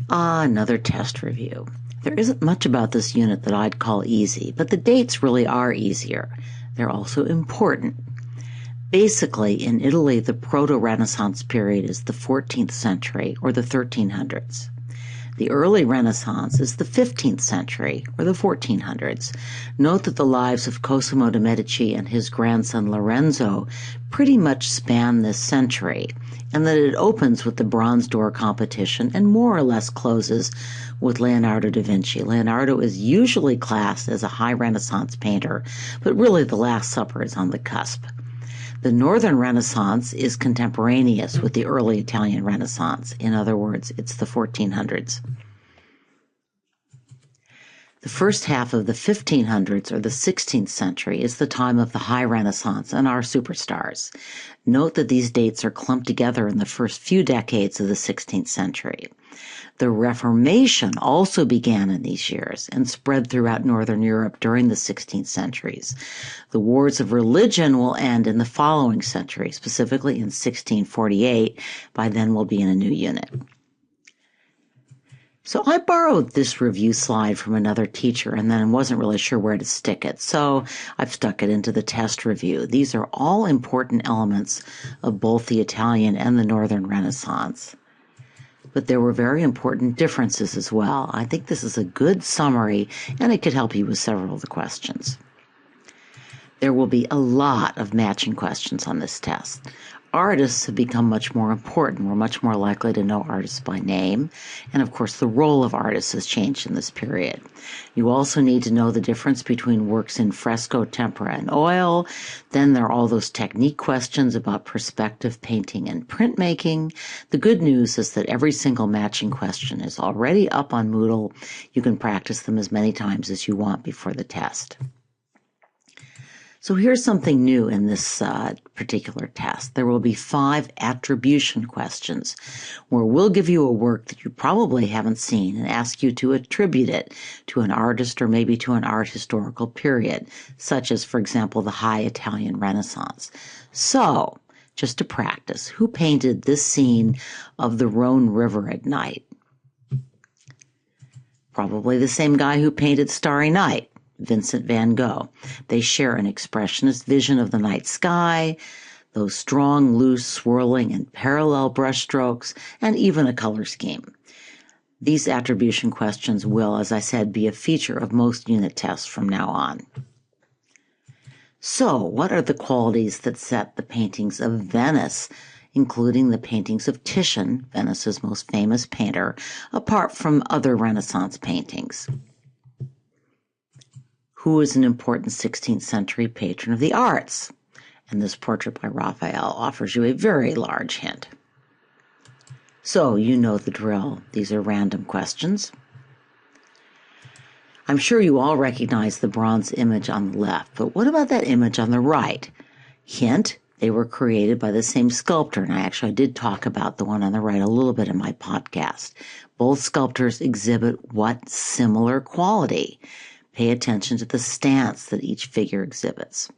Another test review. There isn't much about this unit that I'd call easy, but the dates really are easier. They're also important. Basically, in Italy, the Proto-Renaissance period is the 14th century, or the 1300s. The early Renaissance is the 15th century, or the 1400s. Note that the lives of Cosimo de' Medici and his grandson Lorenzo pretty much span this century, and that it opens with the Bronze Door competition and more or less closes with Leonardo da Vinci. Leonardo is usually classed as a high Renaissance painter, but really the Last Supper is on the cusp. The Northern Renaissance is contemporaneous with the early Italian Renaissance. In other words, it's the 1400s. The first half of the 1500s or the 16th century is the time of the High Renaissance and our superstars. Note that these dates are clumped together in the first few decades of the 16th century. The Reformation also began in these years and spread throughout Northern Europe during the 16th centuries. The wars of religion will end in the following century, specifically in 1648. By then we'll be in a new unit. So I borrowed this review slide from another teacher and then wasn't really sure where to stick it, so I've stuck it into the test review. These are all important elements of both the Italian and the Northern Renaissance. But there were very important differences as well. I think this is a good summary, and it could help you with several of the questions. There will be a lot of matching questions on this test. Artists have become much more important. We're much more likely to know artists by name. And of course, the role of artists has changed in this period. You also need to know the difference between works in fresco, tempera, and oil. Then there are all those technique questions about perspective painting and printmaking. The good news is that every single matching question is already up on Moodle. You can practice them as many times as you want before the test. So here's something new in this particular test. There will be 5 attribution questions where we'll give you a work that you probably haven't seen and ask you to attribute it to an artist or maybe to an art historical period, such as, for example, the High Italian Renaissance. So, just to practice, who painted this scene of the Rhone River at night? Probably the same guy who painted Starry Night. Vincent van Gogh. They share an expressionist vision of the night sky, those strong, loose, swirling, and parallel brushstrokes, and even a color scheme. These attribution questions will, as I said, be a feature of most unit tests from now on. So, what are the qualities that set the paintings of Venice, including the paintings of Titian, Venice's most famous painter, apart from other Renaissance paintings? Who is an important 16th century patron of the arts? And this portrait by Raphael offers you a very large hint. So, you know the drill. These are random questions. I'm sure you all recognize the bronze image on the left, but what about that image on the right? Hint, they were created by the same sculptor, and I did talk about the one on the right a little bit in my podcast. Both sculptors exhibit what similar quality? Pay attention to the stance that each figure exhibits.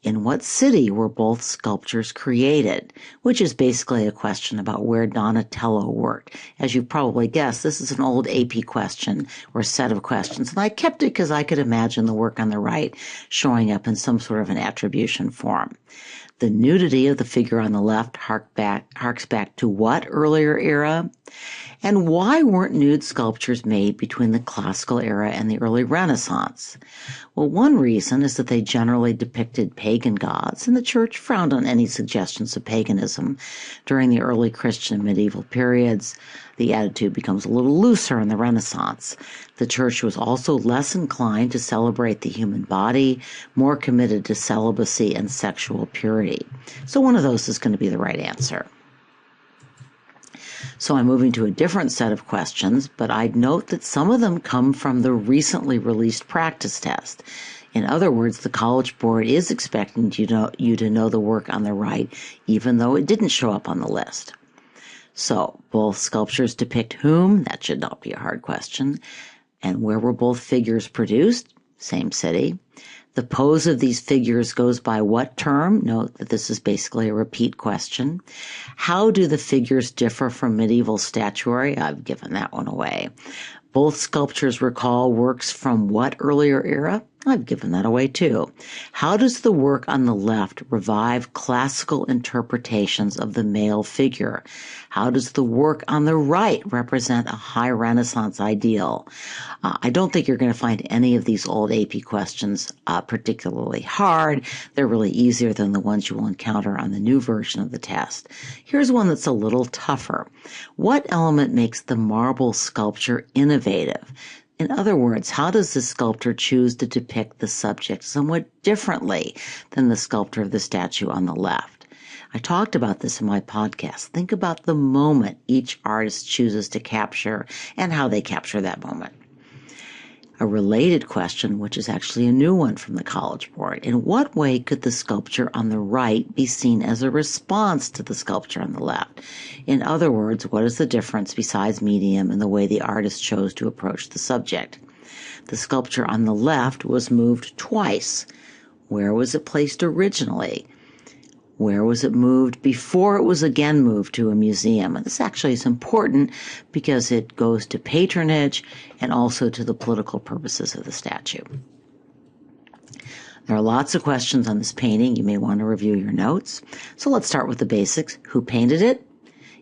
In what city were both sculptures created? Which is basically a question about where Donatello worked. As you've probably guessed, this is an old AP question or set of questions, and I kept it because I could imagine the work on the right showing up in some sort of an attribution form. The nudity of the figure on the left harks back to what earlier era? And why weren't nude sculptures made between the classical era and the early Renaissance? Well, one reason is that they generally depicted pagan gods, and the church frowned on any suggestions of paganism. During the early Christian and medieval periods, the attitude becomes a little looser in the Renaissance. The church was also less inclined to celebrate the human body, more committed to celibacy and sexual purity. So one of those is going to be the right answer. So I'm moving to a different set of questions, but I'd note that some of them come from the recently released practice test. In other words, the College Board is expecting you to know the work on the right, even though it didn't show up on the list. So, both sculptures depict whom? That should not be a hard question. And where were both figures produced? Same city. The pose of these figures goes by what term? Note that this is basically a repeat question. How do the figures differ from medieval statuary? I've given that one away. Both sculptures recall works from what earlier era? I've given that away too. How does the work on the left revive classical interpretations of the male figure? How does the work on the right represent a high Renaissance ideal? I don't think you're going to find any of these old AP questions particularly hard. They're really easier than the ones you will encounter on the new version of the test. Here's one that's a little tougher. What element makes the marble sculpture innovative? In other words, how does the sculptor choose to depict the subject somewhat differently than the sculptor of the statue on the left? I talked about this in my podcast. Think about the moment each artist chooses to capture and how they capture that moment. A related question, which is actually a new one from the College Board. In what way could the sculpture on the right be seen as a response to the sculpture on the left? In other words, what is the difference besides medium in the way the artist chose to approach the subject? The sculpture on the left was moved twice. Where was it placed originally? Where was it moved before it was again moved to a museum? And this actually is important because it goes to patronage and also to the political purposes of the statue. There are lots of questions on this painting. You may want to review your notes. So let's start with the basics. Who painted it?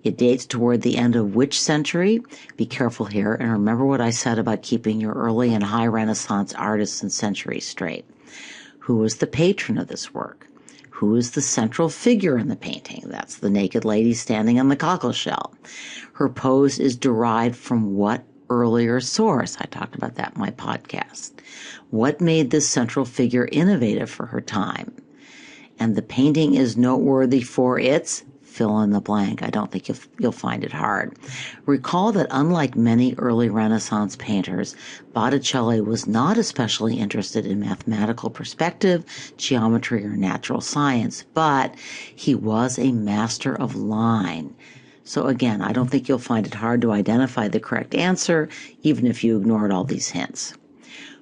It dates toward the end of which century? Be careful here and remember what I said about keeping your early and high Renaissance artists and centuries straight. Who was the patron of this work? Who is the central figure in the painting? That's the naked lady standing on the cockle shell. Her pose is derived from what earlier source? I talked about that in my podcast. What made this central figure innovative for her time? And the painting is noteworthy for its fill in the blank. I don't think you'll find it hard. Recall that unlike many early Renaissance painters, Botticelli was not especially interested in mathematical perspective, geometry, or natural science, but he was a master of line. So again, I don't think you'll find it hard to identify the correct answer, even if you ignored all these hints.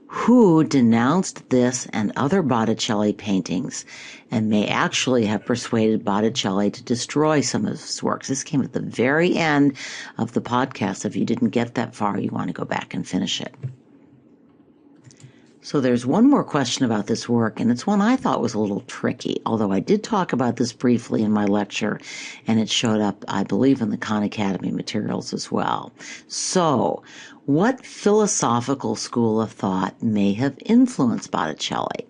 Who denounced this and other Botticelli paintings and may actually have persuaded Botticelli to destroy some of his works? This came at the very end of the podcast. If you didn't get that far, you want to go back and finish it. So there's one more question about this work, and it's one I thought was a little tricky, although I did talk about this briefly in my lecture, and it showed up, I believe, in the Khan Academy materials as well. So, what philosophical school of thought may have influenced Botticelli?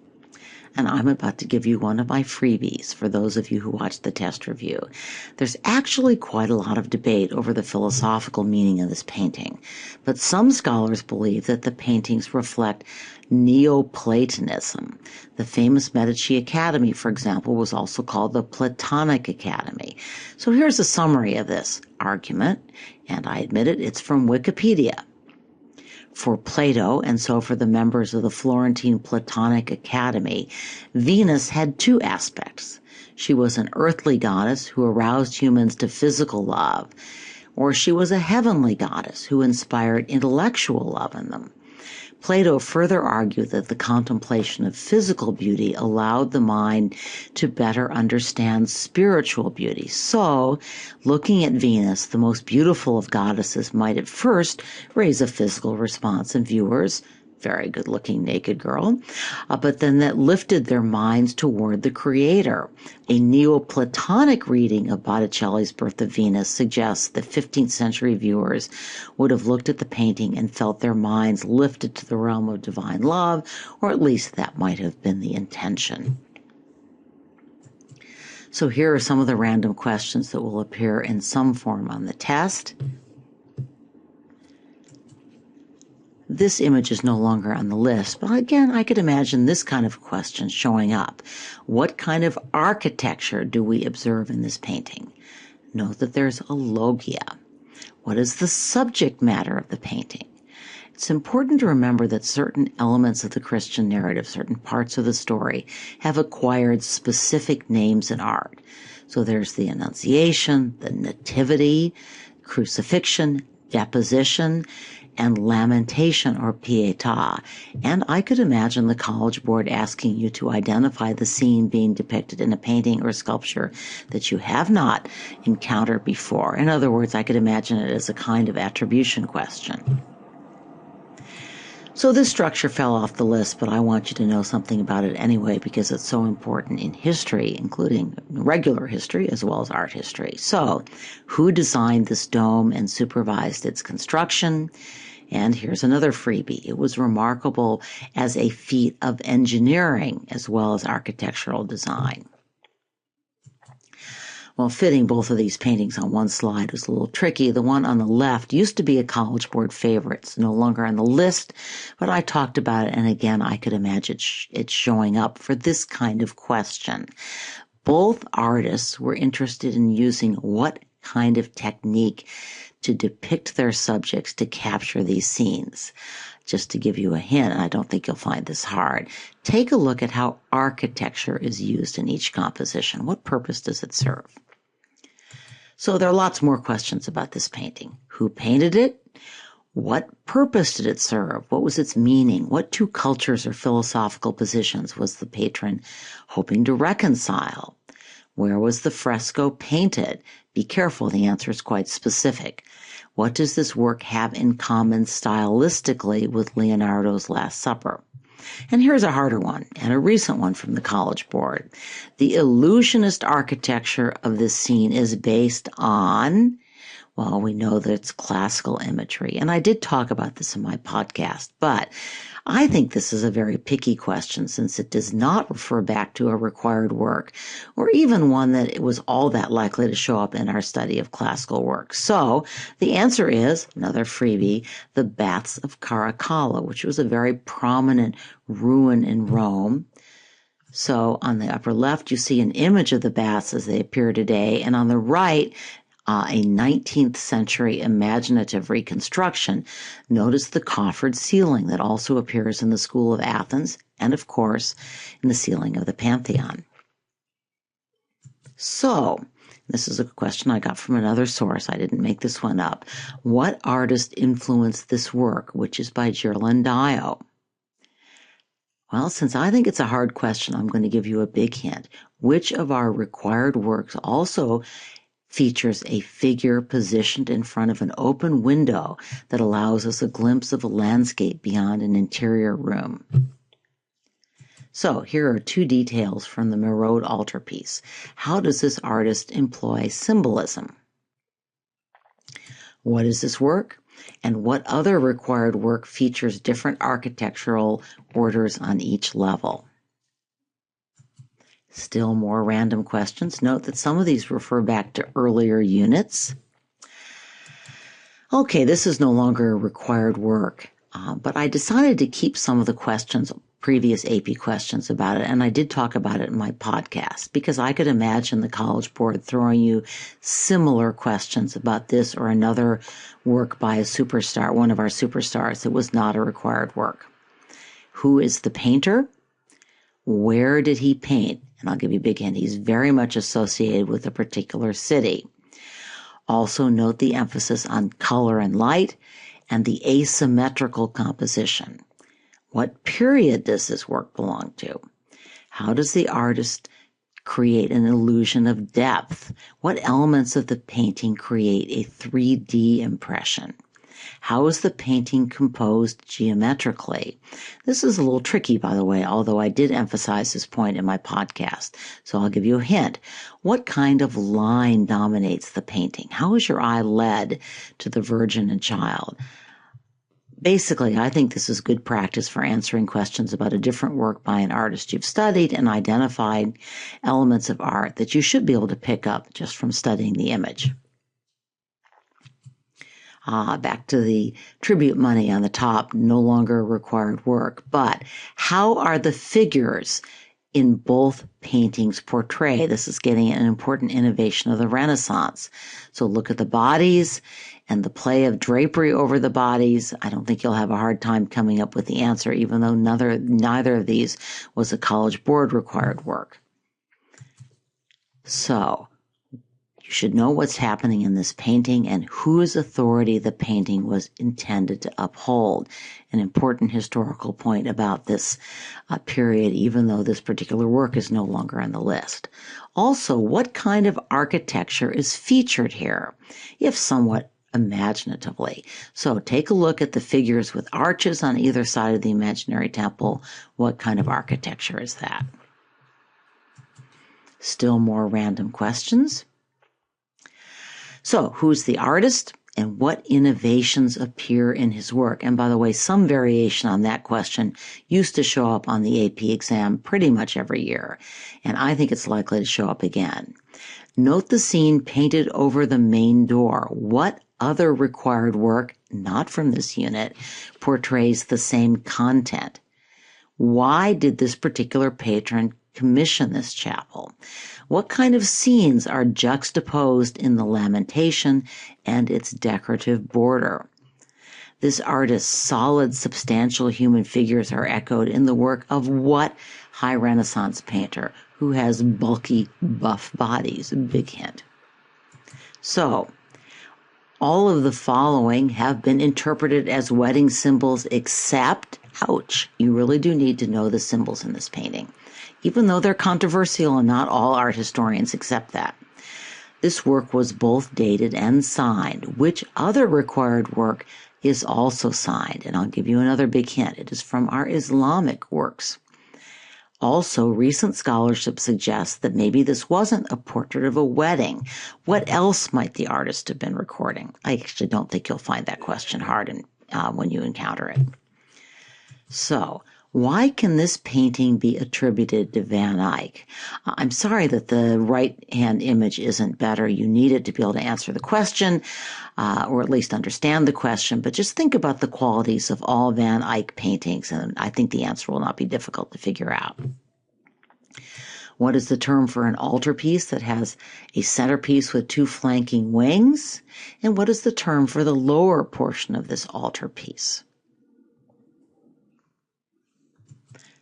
And I'm about to give you one of my freebies for those of you who watched the test review. There's actually quite a lot of debate over the philosophical meaning of this painting, but some scholars believe that the paintings reflect Neoplatonism. The famous Medici Academy, for example, was also called the Platonic Academy. So here's a summary of this argument, and I admit it, it's from Wikipedia. For Plato, and so for the members of the Florentine Platonic Academy, Venus had two aspects. She was an earthly goddess who aroused humans to physical love, or she was a heavenly goddess who inspired intellectual love in them. Plato further argued that the contemplation of physical beauty allowed the mind to better understand spiritual beauty. So, looking at Venus, the most beautiful of goddesses, might at first raise a physical response in viewers. Very good-looking naked girl, but then that lifted their minds toward the creator. A Neoplatonic reading of Botticelli's Birth of Venus suggests that 15th century viewers would have looked at the painting and felt their minds lifted to the realm of divine love, or at least that might have been the intention. So here are some of the random questions that will appear in some form on the test. This image is no longer on the list, but again, I could imagine this kind of question showing up. What kind of architecture do we observe in this painting? Note that there's a logia. What is the subject matter of the painting? It's important to remember that certain elements of the Christian narrative, certain parts of the story, have acquired specific names in art. So there's the Annunciation, the Nativity, crucifixion, deposition, and lamentation or pietà. And I could imagine the College Board asking you to identify the scene being depicted in a painting or sculpture that you have not encountered before. In other words, I could imagine it as a kind of attribution question. So this structure fell off the list, but I want you to know something about it anyway because it's so important in history, including regular history as well as art history. So, who designed this dome and supervised its construction? And here's another freebie. It was remarkable as a feat of engineering as well as architectural design. Well, fitting both of these paintings on one slide was a little tricky. The one on the left used to be a College Board favorite. It's no longer on the list, but I talked about it, and again, I could imagine it showing up for this kind of question. Both artists were interested in using what kind of technique to depict their subjects to capture these scenes. Just to give you a hint, and I don't think you'll find this hard, take a look at how architecture is used in each composition. What purpose does it serve? So there are lots more questions about this painting. Who painted it? What purpose did it serve? What was its meaning? What two cultures or philosophical positions was the patron hoping to reconcile? Where was the fresco painted? Be careful, the answer is quite specific. What does this work have in common stylistically with Leonardo's Last Supper? And here's a harder one, and a recent one from the College Board. The illusionist architecture of this scene is based on, well, we know that it's classical imagery, and I did talk about this in my podcast, but I think this is a very picky question since it does not refer back to a required work, or even one that it was all that likely to show up in our study of classical work. So the answer is, another freebie, the Baths of Caracalla, which was a very prominent ruin in Rome. So on the upper left, you see an image of the baths as they appear today, and on the right, a 19th century imaginative reconstruction. Notice the coffered ceiling that also appears in the School of Athens and, of course, in the ceiling of the Pantheon. So, this is a question I got from another source. I didn't make this one up. What artist influenced this work, which is by Ghirlandaio? Well, since I think it's a hard question, I'm going to give you a big hint. Which of our required works also features a figure positioned in front of an open window that allows us a glimpse of a landscape beyond an interior room? So here are two details from the Merode altarpiece. How does this artist employ symbolism? What is this work? And what other required work features different architectural orders on each level? Still more random questions. Note that some of these refer back to earlier units. Okay, this is no longer a required work, but I decided to keep some of the questions, previous AP questions about it, and I did talk about it in my podcast because I could imagine the College Board throwing you similar questions about this or another work by a superstar, one of our superstars that was not a required work. Who is the painter? Where did he paint? And I'll give you a big hint. He's very much associated with a particular city. Also note the emphasis on color and light and the asymmetrical composition. What period does this work belong to? How does the artist create an illusion of depth? What elements of the painting create a 3D impression? How is the painting composed geometrically? This is a little tricky, by the way, although I did emphasize this point in my podcast. So I'll give you a hint. What kind of line dominates the painting? How is your eye led to the Virgin and Child? Basically, I think this is good practice for answering questions about a different work by an artist you've studied and identified elements of art that you should be able to pick up just from studying the image. Back to the tribute money on the top, no longer required work. But how are the figures in both paintings portrayed? This is getting an important innovation of the Renaissance. So look at the bodies and the play of drapery over the bodies. I don't think you'll have a hard time coming up with the answer, even though neither of these was a College Board required work. So You should know what's happening in this painting and whose authority the painting was intended to uphold. An important historical point about this period, even though this particular work is no longer on the list. Also, what kind of architecture is featured here, if somewhat imaginatively? So take a look at the figures with arches on either side of the imaginary temple. What kind of architecture is that? Still more random questions. So, who's the artist and what innovations appear in his work? And by the way, some variation on that question used to show up on the AP exam pretty much every year, and I think it's likely to show up again. Note the scene painted over the main door. What other required work, not from this unit, portrays the same content? Why did this particular patron commission this chapel? What kind of scenes are juxtaposed in the lamentation and its decorative border? This artist's solid, substantial human figures are echoed in the work of what high Renaissance painter who has bulky, buff bodies? Big hint. So, all of the following have been interpreted as wedding symbols except, ouch, you really do need to know the symbols in this painting, even though they're controversial and not all art historians accept that. This work was both dated and signed. Which other required work is also signed? And I'll give you another big hint. It is from our Islamic works. Also, recent scholarship suggests that maybe this wasn't a portrait of a wedding. What else might the artist have been recording? I actually don't think you'll find that question hard when you encounter it. So, why can this painting be attributed to Van Eyck? I'm sorry that the right-hand image isn't better. You need it to be able to answer the question, or at least understand the question, but just think about the qualities of all Van Eyck paintings, and I think the answer will not be difficult to figure out. What is the term for an altarpiece that has a centerpiece with two flanking wings? And what is the term for the lower portion of this altarpiece?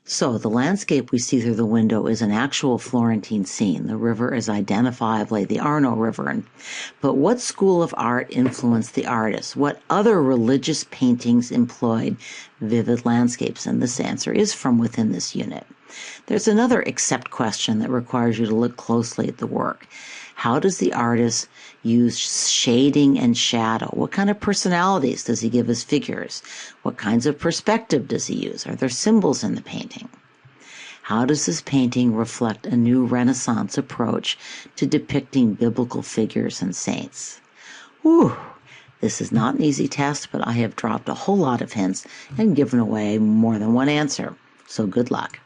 So the landscape we see through the window is an actual Florentine scene. The river is identifiably the Arno River. But what school of art influenced the artist? What other religious paintings employed vivid landscapes? And this answer is from within this unit. There's another except question that requires you to look closely at the work. How does the artist use shading and shadow? What kind of personalities does he give his figures? What kinds of perspective does he use? Are there symbols in the painting? How does this painting reflect a new Renaissance approach to depicting biblical figures and saints? Whew, this is not an easy test, but I have dropped a whole lot of hints and given away more than one answer. So good luck.